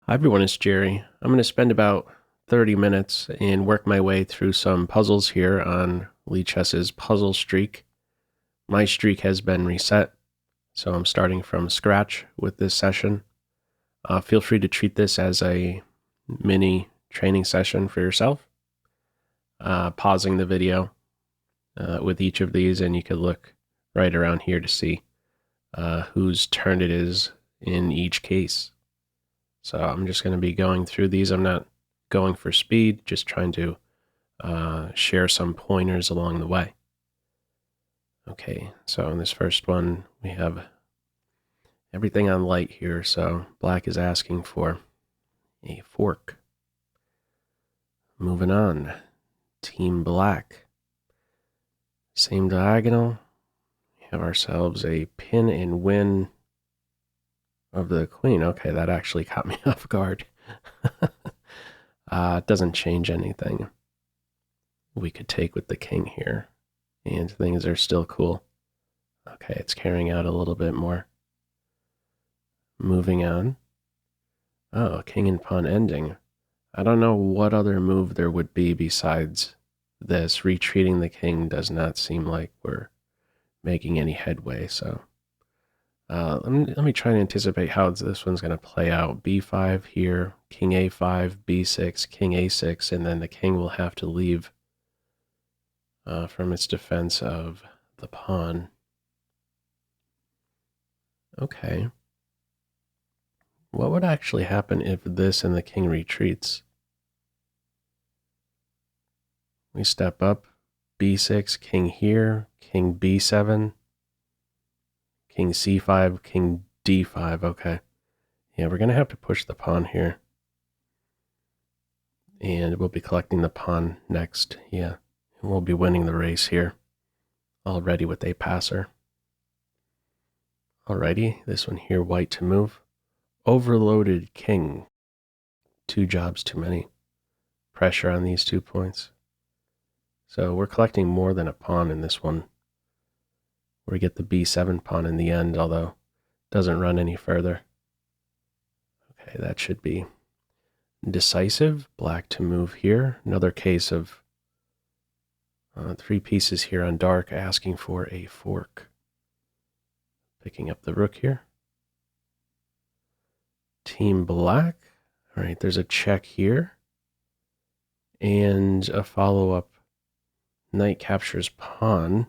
Hi everyone, it's Jerry. I'm going to spend about 30 minutes and work my way through some puzzles here on lichess's puzzle streak. My streak has been reset, so I'm starting from scratch with this session. Feel free to treat this as a mini training session for yourself. Pausing the video with each of these, and you could look right around here to see whose turn it is in each case. So I'm just going to be going through these. I'm not going for speed, just trying to share some pointers along the way. Okay, so in this first one, we have everything on light here. So black is asking for a fork. Moving on, team black. Same diagonal. We have ourselves a pin and win of the queen. Okay, that actually caught me off guard. It doesn't change anything. We could take with the king here, and things are still cool. Okay, it's carrying out a little bit more. Moving on. Oh, king and pawn ending. I don't know what other move there would be besides this. Retreating the king does not seem like we're making any headway, so let me try and anticipate how this one's going to play out. b5 here, king a5, b6, king a6, and then the king will have to leave from its defense of the pawn. Okay. What would actually happen if this and the king retreats? We step up, b6, king here, king b7, king c5, king d5. Okay. Yeah, we're going to have to push the pawn here. And we'll be collecting the pawn next. Yeah, and we'll be winning the race here already with a passer. Alrighty, this one here, white to move. Overloaded king. 2 jobs too many. Pressure on these 2 points. So we're collecting more than a pawn in this one. We get the b7 pawn in the end, although it doesn't run any further. Okay, that should be decisive. Black to move here. Another case of 3 pieces here on dark asking for a fork. Picking up the rook here. Team black. All right, there's a check here. And a follow-up. Knight captures pawn.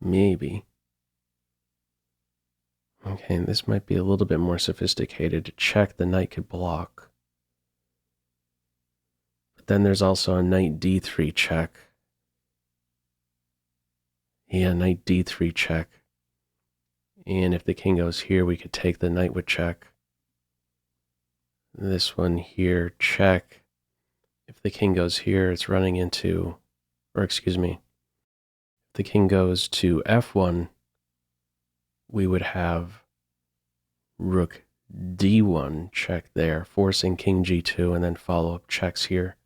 Maybe. Okay, this might be a little bit more sophisticated. To check, the knight could block. But then there's also a knight d3 check. Yeah, knight d3 check. And if the king goes here, we could take the knight with check. This one here, check. If the king goes here, it's running into, or excuse me, if the king goes to f1, we would have rook d1 check there, forcing king g2, and then follow-up checks here.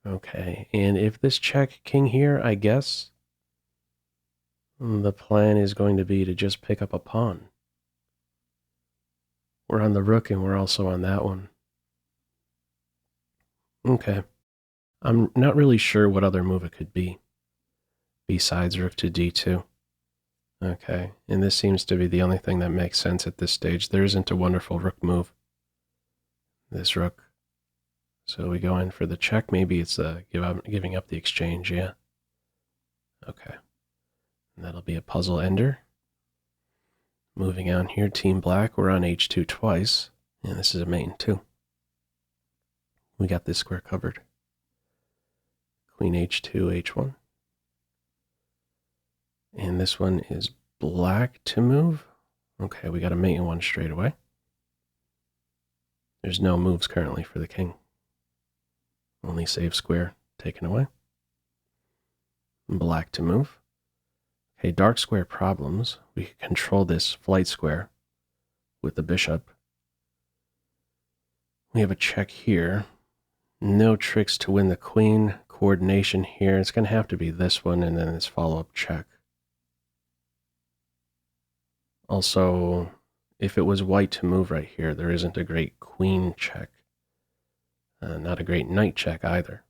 Okay, and if this check king here, I guess the plan is going to be to just pick up a pawn. We're on the rook and we're also on that one. Okay. I'm not really sure what other move it could be besides rook to d2. Okay, and this seems to be the only thing that makes sense at this stage. There isn't a wonderful rook move. This rook. So we go in for the check. Maybe it's giving up the exchange, yeah. Okay. And that'll be a puzzle ender. Moving on here, team black, we're on h2 twice, and this is a mate in 2. We got this square covered. Queen h2, h1. And this one is black to move. Okay, we got a mate in 1 straight away. There's no moves currently for the king. Only save square taken away. Black to move. Okay, dark square problems. We can control this flight square with the bishop. We have a check here. No tricks to win the queen. Coordination here. It's going to have to be this one and then this follow-up check. Also, if it was white to move right here, there isn't a great queen check. Not a great knight check either.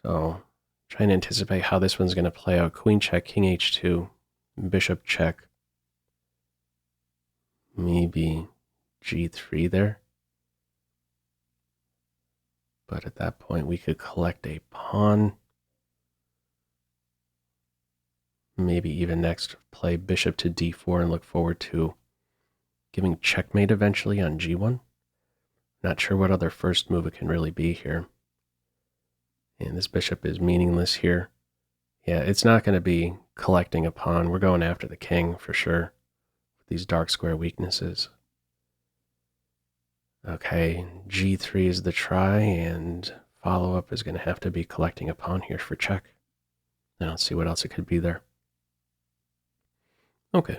So trying to anticipate how this one's going to play out. Queen check, king h2, bishop check. Maybe g3 there. But at that point, we could collect a pawn. Maybe even next play bishop to d4 and look forward to giving checkmate eventually on g1. Not sure what other first move it can really be here. And this bishop is meaningless here. Yeah, it's not going to be collecting a pawn. We're going after the king for sure. With these dark square weaknesses. Okay, g3 is the try, and follow-up is going to have to be collecting a pawn here for check. I don't see what else it could be there. Okay.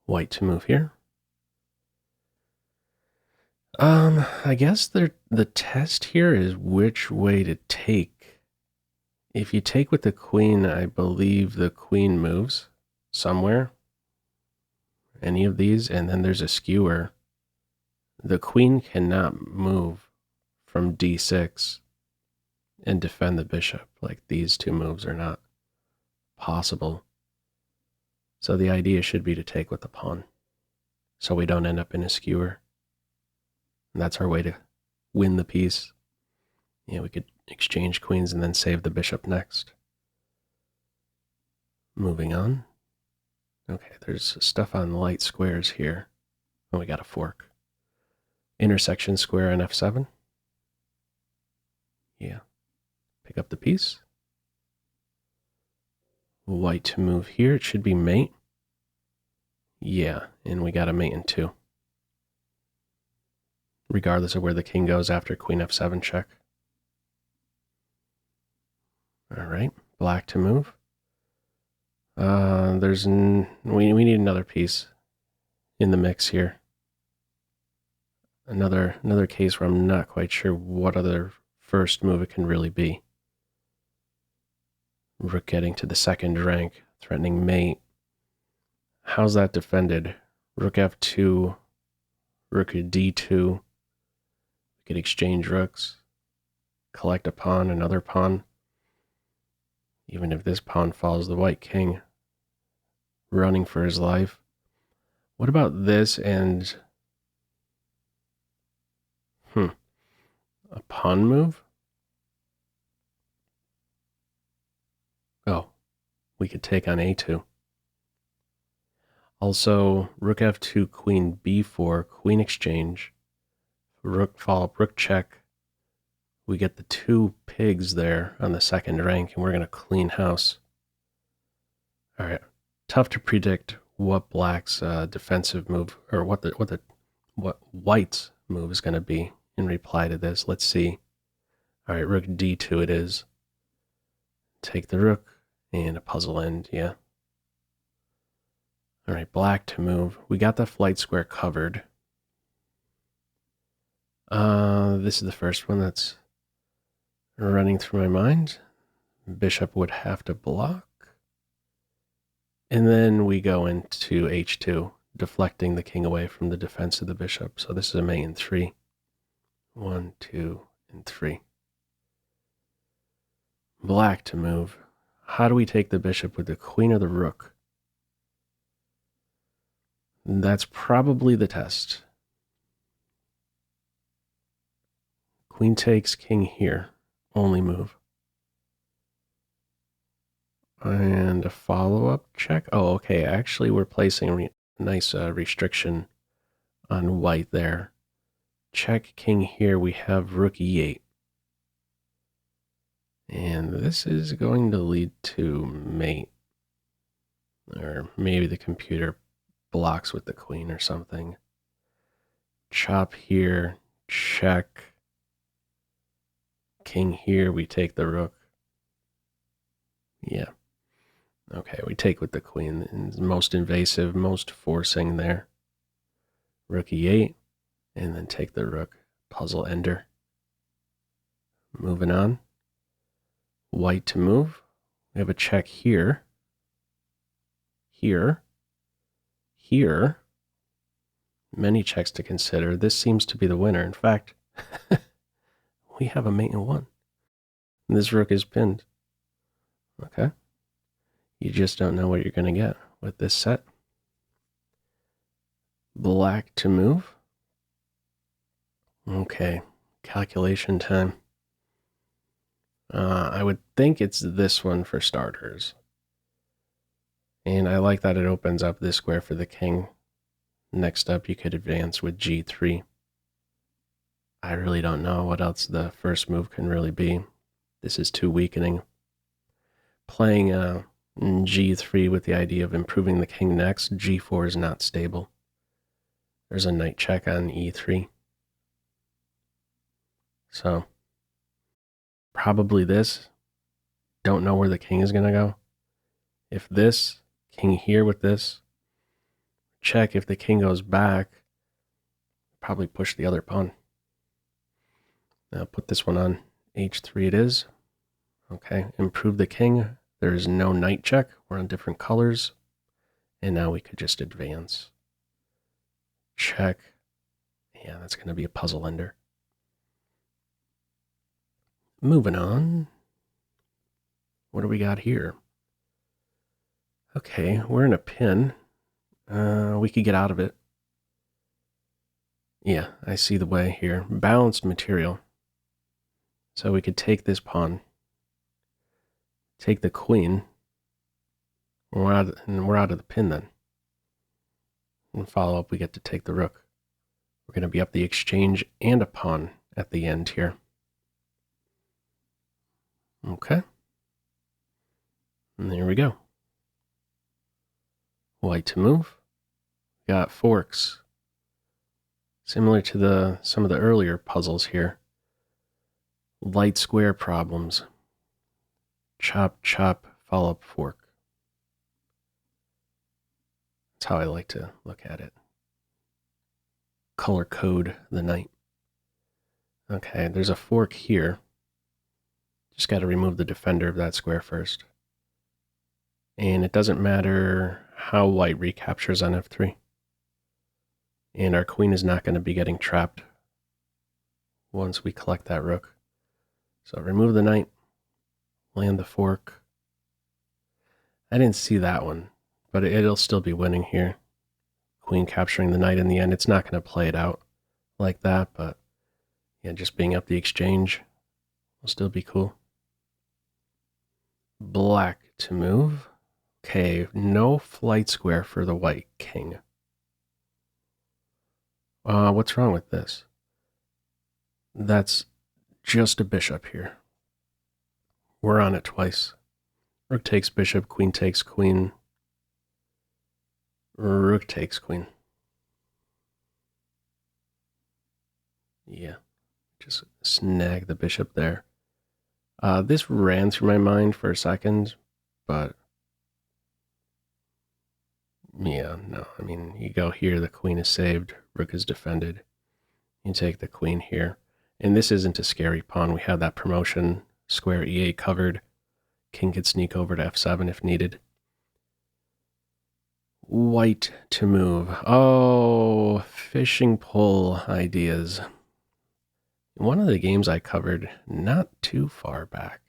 White to move here. I guess the test here is which way to take. If you take with the queen, I believe the queen moves somewhere. Any of these, and then there's a skewer. The queen cannot move from d6 and defend the bishop. Like, these two moves are not possible. So the idea should be to take with the pawn, so we don't end up in a skewer. And that's our way to win the piece. Yeah, we could exchange queens and then save the bishop next. Moving on. Okay, there's stuff on light squares here. Oh, we got a fork. Intersection square on f7. Yeah. Pick up the piece. White to move here. It should be mate. Yeah, and we got a mate in 2. Regardless of where the king goes after queen f7 check. All right, black to move. We need another piece in the mix here. Another case where I'm not quite sure what other first move it can really be. Rook getting to the second rank, threatening mate. How's that defended? Rook f2, rook d2. We could exchange rooks, collect a pawn, another pawn. Even if this pawn falls, the white king running for his life. What about this and a pawn move? Oh, we could take on a2. Also, rook f2, queen b4, queen exchange, rook follow-up, rook check. We get the 2 pigs there on the second rank, and we're going to clean house. All right, tough to predict what black's defensive move, or what white's move is going to be in reply to this. Let's see. All right, rook d2 it is. Take the rook and a puzzle end, yeah. All right, black to move. We got the flight square covered. This is the first one that's running through my mind. Bishop would have to block. And then we go into h2, deflecting the king away from the defense of the bishop. So this is a mate in 3. 1, 2, and 3. Black to move. How do we take the bishop with the queen or the rook? That's probably the test. Queen takes, king here. Only move. And a follow-up check. Oh, okay. Actually, we're placing a nice restriction on white there. Check king here. We have rook e8. And this is going to lead to mate. Or maybe the computer blocks with the queen or something. Chop here. Check. King here. We take the rook. Yeah. Okay, we take with the queen. Most invasive, most forcing there. Rook e8, and then take the rook. Puzzle ender. Moving on. White to move. We have a check here. Here. Here. Many checks to consider. This seems to be the winner. In fact, we have a mate in one. And this rook is pinned. Okay. You just don't know what you're going to get with this set. Black to move. Okay. Calculation time. I would think it's this one for starters. And I like that it opens up this square for the king. Next up, you could advance with g3. I really don't know what else the first move can really be. This is too weakening. Playing g3 with the idea of improving the king next, g4 is not stable. There's a knight check on e3. So, probably this. Don't know where the king is going to go. If this, king here with this, check. If the king goes back, probably push the other pawn. Now put this one on h3 it is. Okay, improve the king. There's no knight check. We're on different colors. And now we could just advance. Check. Yeah, that's going to be a puzzle ender. Moving on. What do we got here? Okay, we're in a pin. We could get out of it. Yeah, I see the way here. Balanced material. So we could take this pawn. Take the queen. And we're out of the pin then. And follow up, we get to take the rook. We're going to be up the exchange and a pawn at the end here. Okay. And there we go. White to move. Got forks. Similar to some of the earlier puzzles here. Light square problems. Chop, chop, follow up fork. That's how I like to look at it. Color code the knight. Okay, there's a fork here. Just got to remove the defender of that square first. And it doesn't matter how white recaptures on f3. And our queen is not going to be getting trapped once we collect that rook. So remove the knight, land the fork. I didn't see that one, but it'll still be winning here. Queen capturing the knight in the end. It's not going to play it out like that, but yeah, just being up the exchange will still be cool. Black to move. Okay, no flight square for the white king. What's wrong with this? That's just a bishop here. We're on it twice. Rook takes bishop, queen takes queen. Rook takes queen. Yeah, just snag the bishop there. This ran through my mind for a second, but yeah, no, I mean, you go here, the queen is saved, rook is defended. You take the queen here. And this isn't a scary pawn. We have that promotion, square e8 covered. King could sneak over to f7 if needed. White to move. Oh, fishing pole ideas. One of the games I covered not too far back,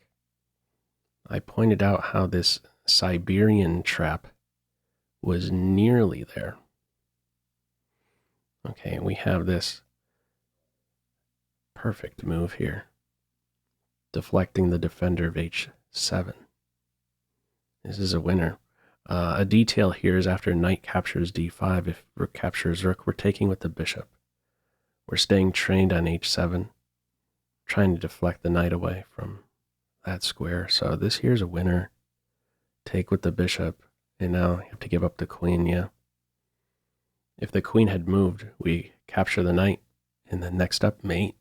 I pointed out how this Siberian trap was nearly there. Okay, we have this perfect move here, deflecting the defender of h7. This is a winner. A detail here is after knight captures d5, if rook captures rook, we're taking with the bishop. We're staying trained on h7, trying to deflect the knight away from that square. So this here's a winner. Take with the bishop, and now you have to give up the queen, yeah. If the queen had moved, we capture the knight, and then next up, mate.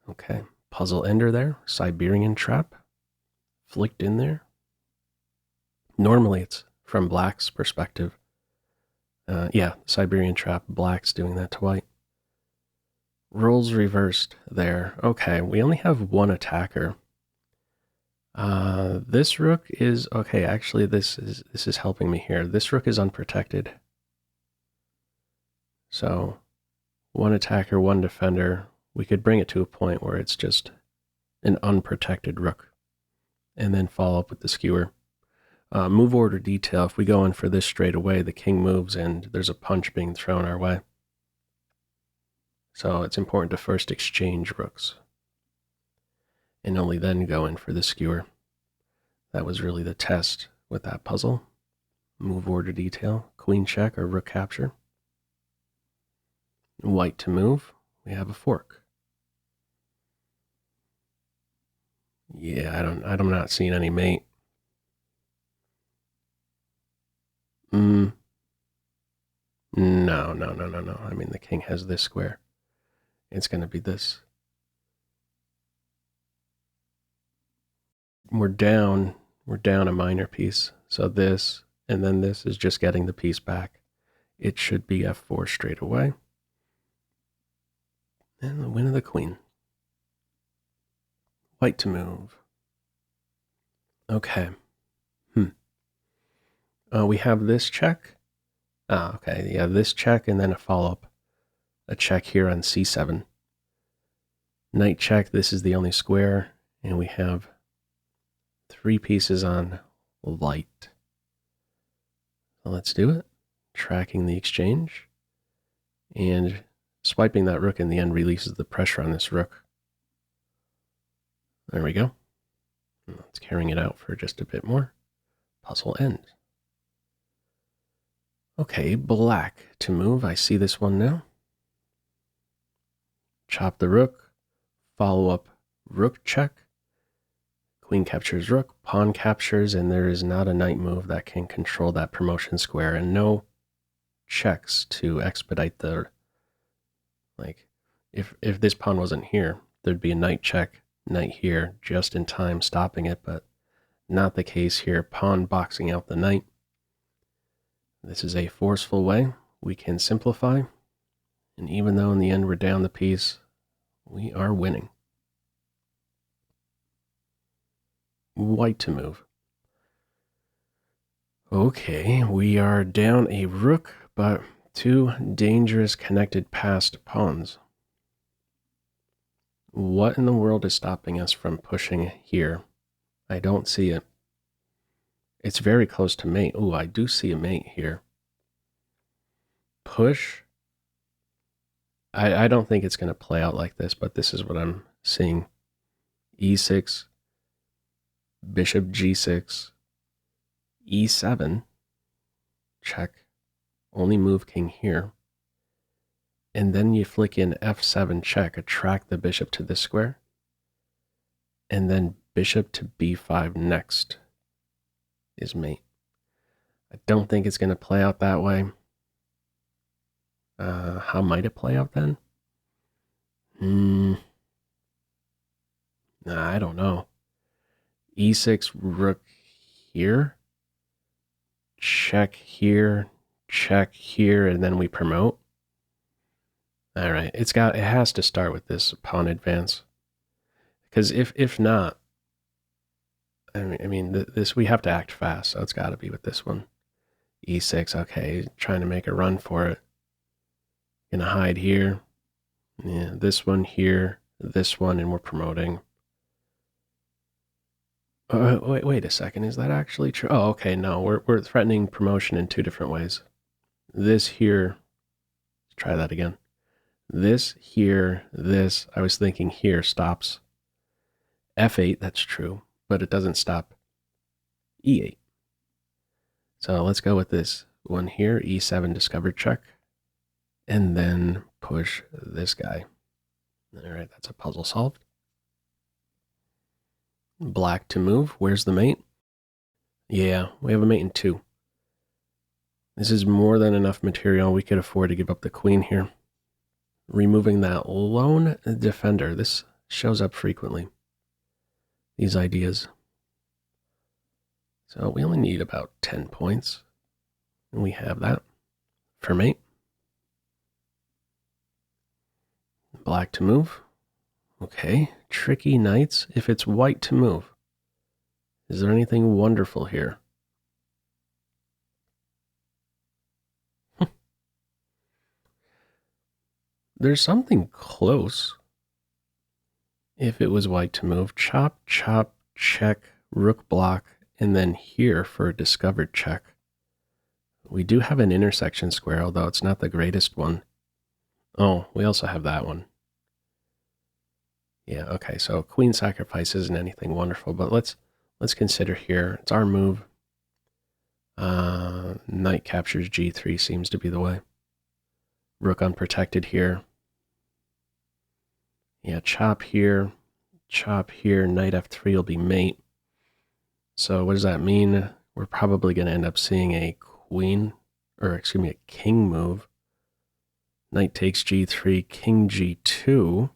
Okay, puzzle ender there, Siberian trap, flicked in there. Normally it's from black's perspective. Yeah, Siberian trap, black's doing that to white. Roles reversed there. Okay, we only have one attacker. This rook is, okay, actually this is helping me here. This rook is unprotected. So one attacker, one defender. We could bring it to a point where it's just an unprotected rook, and then follow up with the skewer. Move order detail. If we go in for this straight away, the king moves and there's a punch being thrown our way. So it's important to first exchange rooks and only then go in for the skewer. That was really the test with that puzzle. Move order detail, queen check or rook capture. White to move, we have a fork. Yeah, I'm not seeing any mate. No. I mean, the king has this square. It's going to be this. We're down a minor piece. So this, and then this is just getting the piece back. It should be f4 straight away. And the win of the queen. White to move. Okay. We have this check. Okay. Yeah, this check and then a follow-up. A check here on c7. Knight check. This is the only square. And we have 3 pieces on light. So let's do it. Tracking the exchange. And swiping that rook in the end releases the pressure on this rook. There we go. Let's carrying it out for just a bit more. Puzzle end. Okay, black to move. I see this one now. Chop the rook. Follow up rook check. Queen captures rook. Pawn captures, and there is not a knight move that can control that promotion square, and no checks to expedite the... Like, if this pawn wasn't here, there'd be a knight check, knight here, just in time stopping it, but not the case here. Pawn boxing out the knight. This is a forceful way we can simplify, and even though in the end we're down the piece, we are winning. White to move. Okay, we are down a rook, but 2 dangerous connected passed pawns. What in the world is stopping us from pushing here? I don't see it. It's very close to mate. Oh, I do see a mate here. Push. I don't think it's going to play out like this, but this is what I'm seeing. E6, bishop g6, e7, check, only move king here. And then you flick in f7 check, attract the bishop to this square. And then bishop to b5 next is mate. I don't think it's going to play out that way. How might it play out then? Nah, I don't know. E6 rook here. Check here. Check here, and then we promote. All right, it has to start with this pawn advance. Because if not, I mean this we have to act fast, so it's got to be with this one. E6, okay, trying to make a run for it. Gonna hide here. Yeah, this one here, this one, and we're promoting. Wait a second, is that actually true? Oh, okay, no, we're threatening promotion in 2 different ways. This here, let's try that again. This here, this, I was thinking here stops. F8, that's true, but it doesn't stop E8. So let's go with this one here, E7 discovered check, and then push this guy. All right, that's a puzzle solved. Black to move. Where's the mate? Yeah, we have a mate in 2. This is more than enough material. We could afford to give up the queen here. Removing that lone defender. This shows up frequently. These ideas. So we only need about 10 points. And we have that for mate. Black to move. Okay, tricky knights. If it's white to move, is there anything wonderful here? There's something close. If it was white to move, chop, chop, check, rook block, and then here for a discovered check. We do have an intersection square, although it's not the greatest one. Oh, we also have that one. Yeah, okay, so queen sacrifice isn't anything wonderful, but let's consider here. It's our move. Knight captures g3 seems to be the way. Rook unprotected here. Yeah, chop here, knight f3 will be mate. So what does that mean? We're probably going to end up seeing a a king move. Knight takes g3, king g2.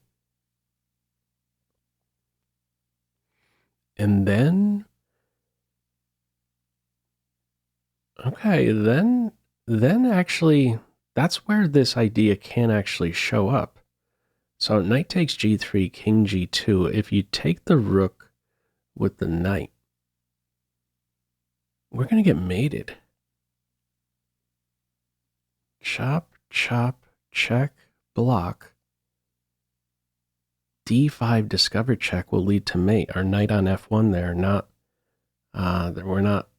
And then, okay, then actually, that's where this idea can actually show up. So knight takes g3, king g2. If you take the rook with the knight, we're going to get mated. Chop, chop, check, block. d5 discovered check will lead to mate. Our knight on f1 there, we're not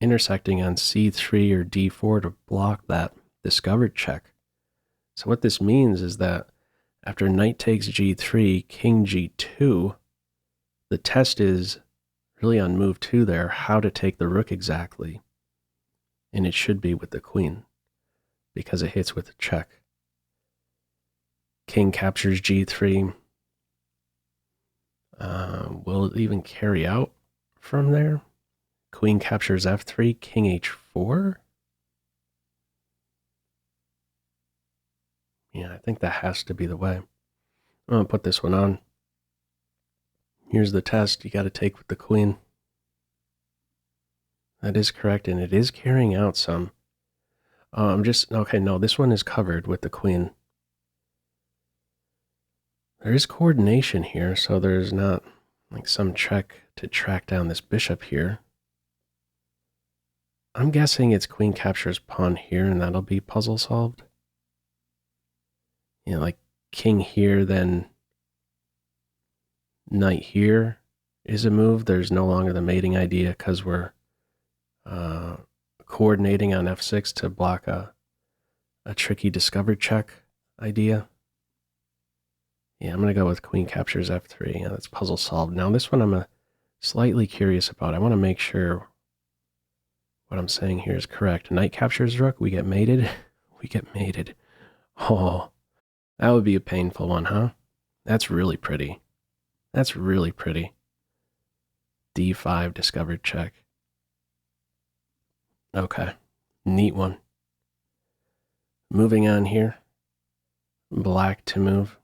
intersecting on c3 or d4 to block that discovered check. So what this means is that after knight takes g3, king g2, the test is really on move 2 there, how to take the rook exactly. And it should be with the queen, because it hits with a check. King captures g3. Will it even carry out from there? Queen captures f3, king h4. Yeah, I think that has to be the way. I'm going to put this one on. Here's the test you got to take with the queen. That is correct, and it is carrying out some. Okay, no, this one is covered with the queen. There is coordination here, so there's not like some check to track down this bishop here. I'm guessing it's queen captures pawn here, and that'll be puzzle solved. You know, like king here, then knight here is a move. There's no longer the mating idea because we're coordinating on f6 to block a tricky discovered check idea. Yeah, I'm going to go with queen captures f3. Yeah, that's puzzle solved. Now this one I'm slightly curious about. I want to make sure what I'm saying here is correct. Knight captures rook, we get mated. We get mated. Oh, that would be a painful one, huh? That's really pretty. That's really pretty. d5 discovered check. Okay, neat one. Moving on here. Black to move.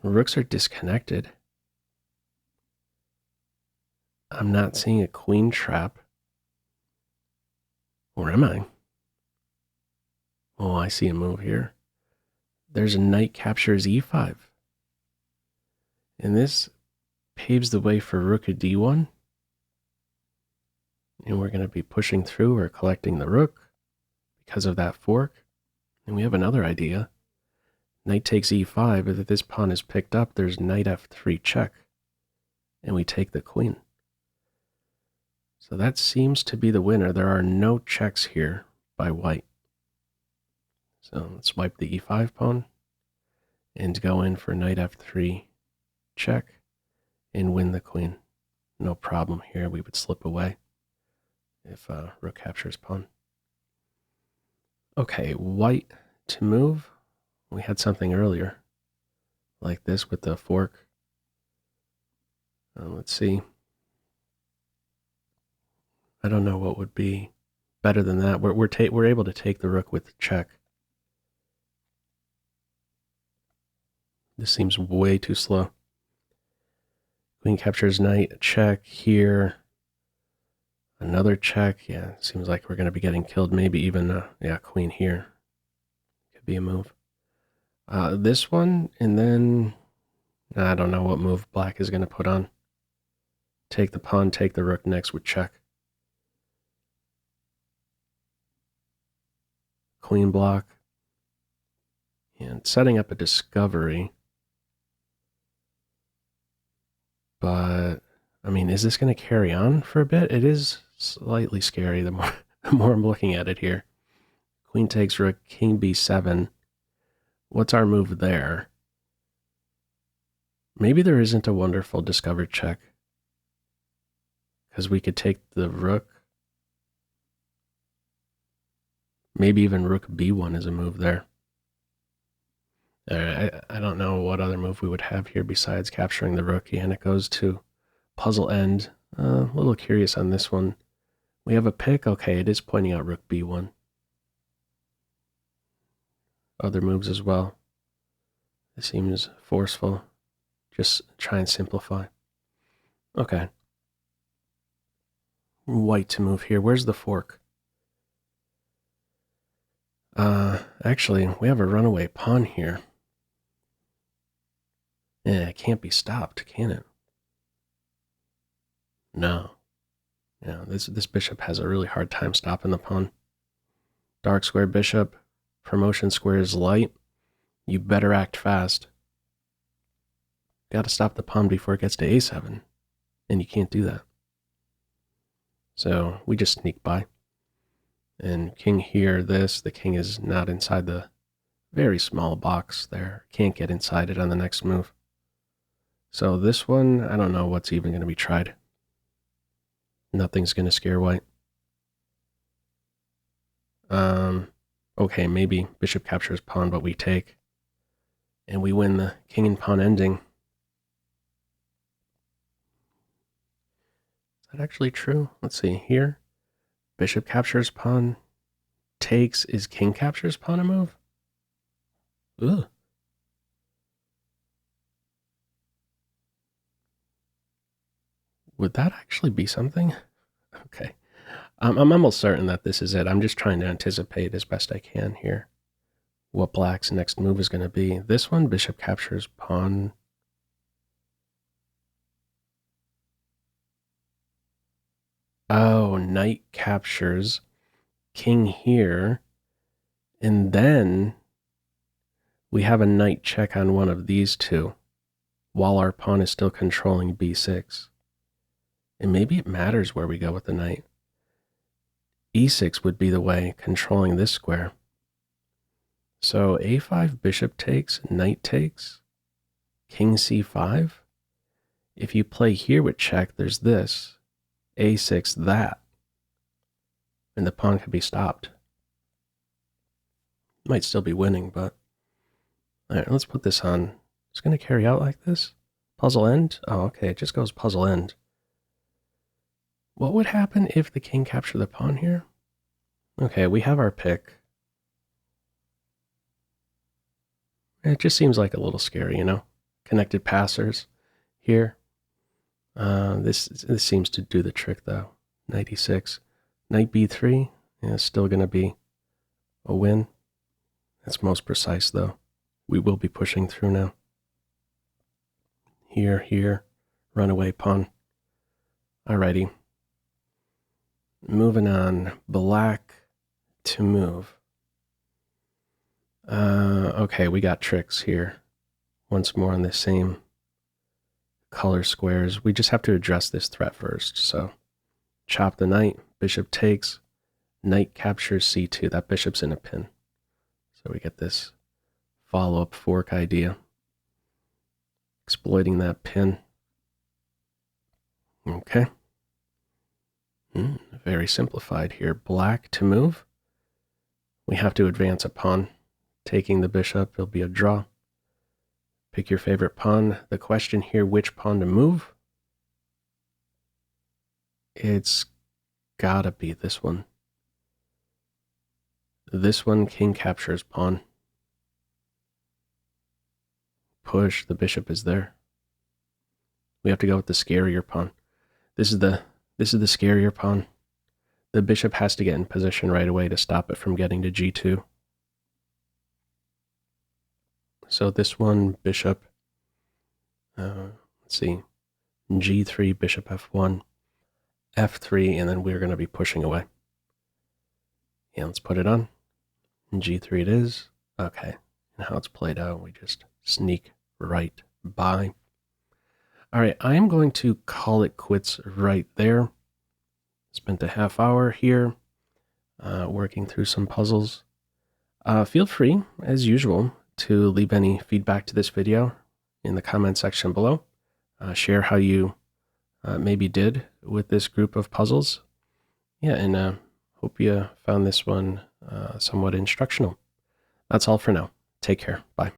Rooks are disconnected. I'm not seeing a queen trap. Or am I? Oh, I see a move here. There's a knight captures e5. And this paves the way for rook at d1. And we're going to be pushing through or collecting the rook because of that fork. And we have another idea. Knight takes e5. If this pawn is picked up, there's knight f3 check. And we take the queen. So that seems to be the winner. There are no checks here by white. So let's wipe the e5 pawn and go in for knight f3 check and win the queen. No problem here. We would slip away if rook captures pawn. Okay, white to move. We had something earlier like this with the fork. Let's see. I don't know what would be better than that. We're able to take the rook with the check. This seems way too slow. Queen captures knight, check here. Another check. Yeah, seems like we're going to be getting killed. Maybe even, queen here. Could be a move. This one, and then I don't know what move black is going to put on. Take the pawn, take the rook next with check. queen block and setting up a discovery. But, I mean, is this going to carry on for a bit? It is slightly scary the more, the more I'm looking at it here. Queen takes rook, king b7. What's our move there? Maybe there isn't a wonderful discovered check. Because we could take the rook. Maybe even rook b1 is a move there. I don't know what other move we would have here besides capturing the rook, and it goes to puzzle end. A little curious on this one. We have a pick. Okay, it is pointing out rook b1. Other moves as well. It seems forceful. Just try and simplify. Okay. White to move here. Where's the fork? Actually, we have a runaway pawn here. Yeah, it can't be stopped, can it? No. Yeah, this bishop has a really hard time stopping the pawn. Dark square bishop, promotion square is light. You better act fast. Got to stop the pawn before it gets to a7, and you can't do that. So we just sneak by. And king here, the king is not inside the very small box there. Can't get inside it on the next move. So this one, I don't know what's even going to be tried. Nothing's going to scare white. Okay, maybe bishop captures pawn, but we take. And we win the king and pawn ending. Is that actually true? Let's see, here. Bishop captures pawn. Takes. Is king captures pawn a move? Ugh. Would that actually be something? Okay. I'm almost certain that this is it. I'm just trying to anticipate as best I can here what black's next move is going to be. This one, bishop captures pawn. Oh, knight captures king here. And then we have a knight check on one of these two while our pawn is still controlling b6. And maybe it matters where we go with the knight. e6 would be the way, controlling this square. So a5, bishop takes, knight takes, king c5. If you play here with check, there's this, a6, that. And the pawn could be stopped. Might still be winning, but... Alright, let's put this on. It's going to carry out like this? Puzzle end? Oh, okay, it just goes puzzle end. What would happen if the king captured the pawn here? Okay, we have our pick. It just seems like a little scary, you know? Connected passers here. This seems to do the trick, though. Knight e6. Knight b3 is still going to be a win. That's most precise, though. We will be pushing through now. Here. Runaway pawn. Alrighty. Moving on. Black to move. Okay, we got tricks here. Once more on the same color squares. We just have to address this threat first. So, chop the knight. Bishop takes. Knight captures c2. That bishop's in a pin. So we get this follow-up fork idea. Exploiting that pin. Okay. Very simplified here. Black to move. We have to advance a pawn. Taking the bishop, it'll be a draw. Pick your favorite pawn. The question here, which pawn to move? It's gotta be this one. This one, king captures pawn. Push, the bishop is there. We have to go with the scarier pawn. This is the scarier pawn. The bishop has to get in position right away to stop it from getting to g2. So this one, bishop, let's see, g3, bishop f1, f3, and then we're going to be pushing away. Yeah, let's put it on. And G3 it is. Okay. And how it's played out, we just sneak right by. All right, I am going to call it quits right there. Spent a half hour here working through some puzzles. Feel free, as usual, to leave any feedback to this video in the comment section below. Share how you maybe did with this group of puzzles. Yeah, and hope you found this one somewhat instructional. That's all for now. Take care. Bye.